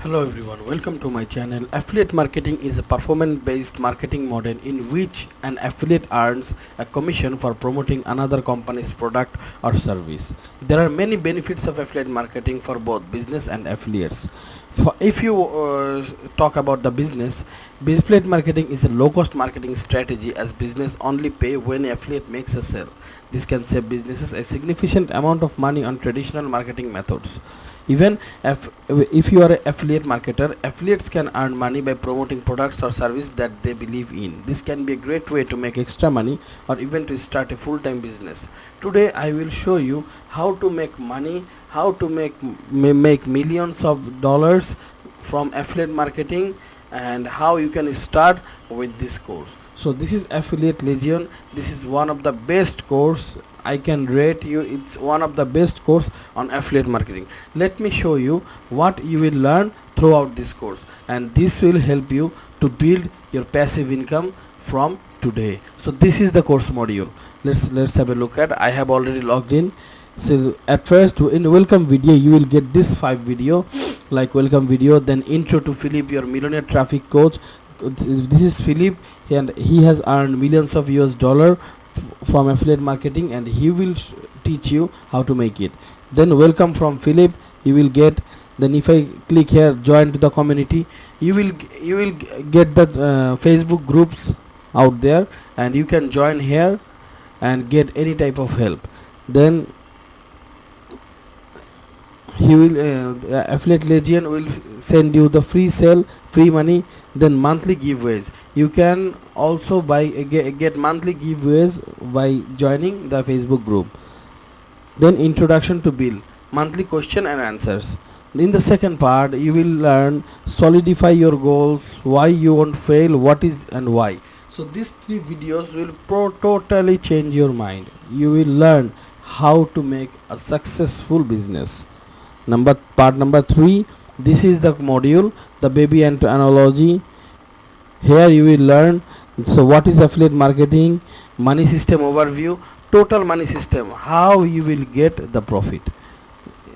Hello everyone, welcome to my channel. Affiliate marketing is a performance based marketing model in which an affiliate earns a commission for promoting another company's product or service. There are many benefits of affiliate marketing for both business and affiliates. If you talk about the business, affiliate marketing is a low cost marketing strategy as business only pay when affiliate makes a sale. This can save businesses a significant amount of money on traditional marketing methods. Even if you are an affiliate marketer, affiliates can earn money by promoting products or services that they believe in. This can be a great way to make extra money or even to start a full-time business. Today I will show you how to make money, how to make millions of dollars from affiliate marketing, and how you can start with this course. So this is Affiliate Legion. This is one of the best course. I can rate you, it's one of the best course on affiliate marketing. Let me show you what you will learn throughout this course, and this will help you to build your passive income from today. So this is the course module. Let's have a look at. I have already logged in. So at first in welcome video you will get this 5 video, like welcome video, then intro to Philip, your millionaire traffic coach. This is Philip and he has earned millions of US dollar from affiliate marketing, and he will teach you how to make it. Then welcome from Philip you will get. Then if I click here join to the community, you will get the Facebook groups out there, and you can join here and get any type of help. Then he will Affiliate Legion will send you the free sale, free money, then monthly giveaways. You can also buy get monthly giveaways by joining the Facebook group. Then introduction to bill, monthly question and answers. In the second part you will learn solidify your goals, why you won't fail, what is and why. So these 3 videos will totally change your mind. You will learn how to make a successful business. Part number 3, this is the module, the baby and analogy. Here you will learn so what is affiliate marketing, money system overview, total money system, how you will get the profit.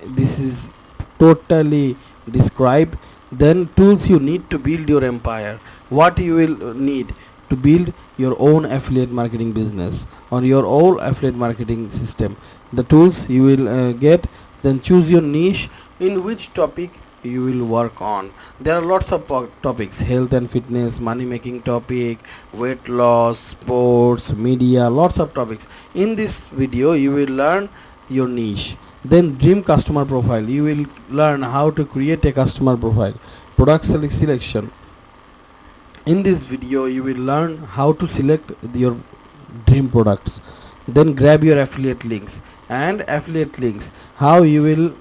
This is totally described. Then tools you need to build your empire, what you will need to build your own affiliate marketing business or your own affiliate marketing system, the tools you will get. Then choose your niche, in which topic you will work on. There are lots of topics: health and fitness, money making topic, weight loss, sports, media, lots of topics. In this video you will learn your niche. Then dream customer profile, you will learn how to create a customer profile. Product selection, in this video you will learn how to select your dream products. Then grab your affiliate links, how you will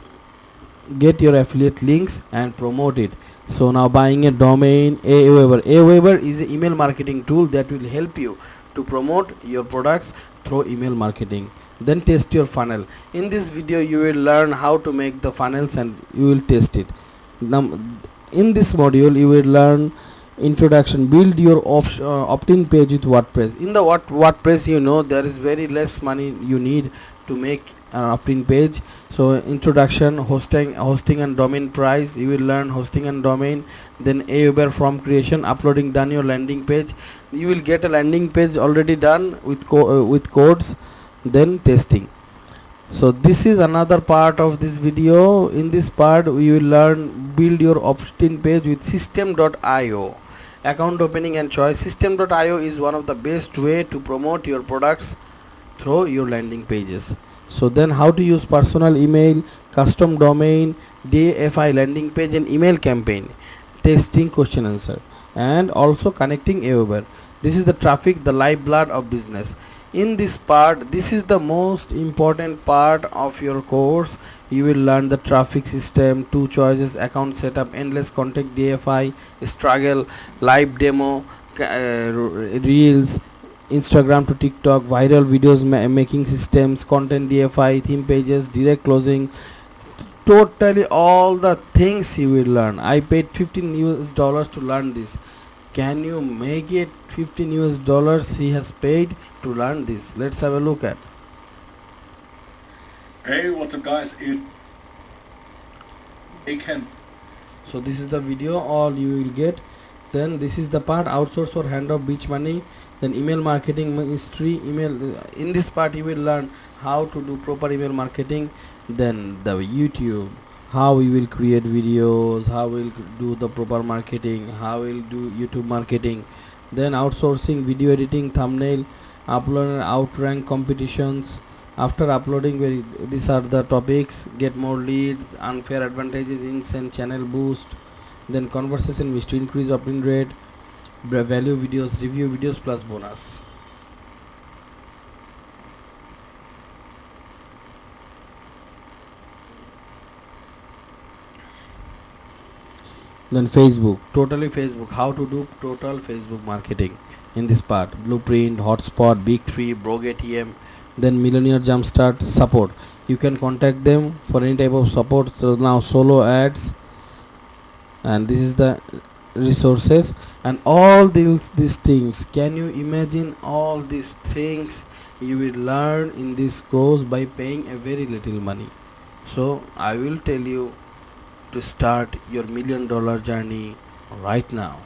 get your affiliate links and promote it. So now buying a domain, Aweber is an email marketing tool that will help you to promote your products through email marketing. Then test your funnel. In this video you will learn how to make the funnels and you will test it. Now in this module you will learn introduction, build your opt-in page with WordPress. In the WordPress, you know, there is very less money you need to make an opt-in page. So introduction, hosting and domain price, you will learn hosting and domain. Then Aweber from creation, uploading done your landing page, you will get a landing page already done with codes. Then testing. So this is another part of this video. In this part we will learn build your opt-in page with system.io, account opening and choice. System.io is one of the best way to promote your products through your landing pages. So then how to use personal email, custom domain, DFI landing page and email campaign, testing, question answer, and also connecting Aweber. This is the traffic, the lifeblood of business. In this part, this is the most important part of your course. You will learn the traffic system, 2 choices, account setup, endless contact, DFI, struggle, live demo, reels, Instagram to TikTok, viral videos making systems, content DFI, theme pages, direct closing. Totally all the things you will learn. I paid $15 to learn this. Can you make it? $15 he has paid to learn this. Let's have a look at. Hey, what's up guys? It's Aken So this is the video all you will get. Then this is the part, outsource or hand off beach money. Then email marketing history, email, in this part you will learn how to do proper email marketing. Then the YouTube, how we will create videos, how we'll do the proper marketing, how we'll do YouTube marketing. Then outsourcing, video editing, thumbnail, upload and outrank competitions. After uploading, these are the topics: get more leads, unfair advantages, instant channel boost, then conversation which to increase open rate, value videos, review videos plus bonus. Then Facebook, totally Facebook, how to do total Facebook marketing. In this part, blueprint, hotspot, big 3, Brogue ATM. Then millionaire jumpstart support, you can contact them for any type of support. So now solo ads, and this is the resources and all these things. Can you imagine all these things you will learn in this course by paying a very little money? So I will tell you to start your $1 million journey right now.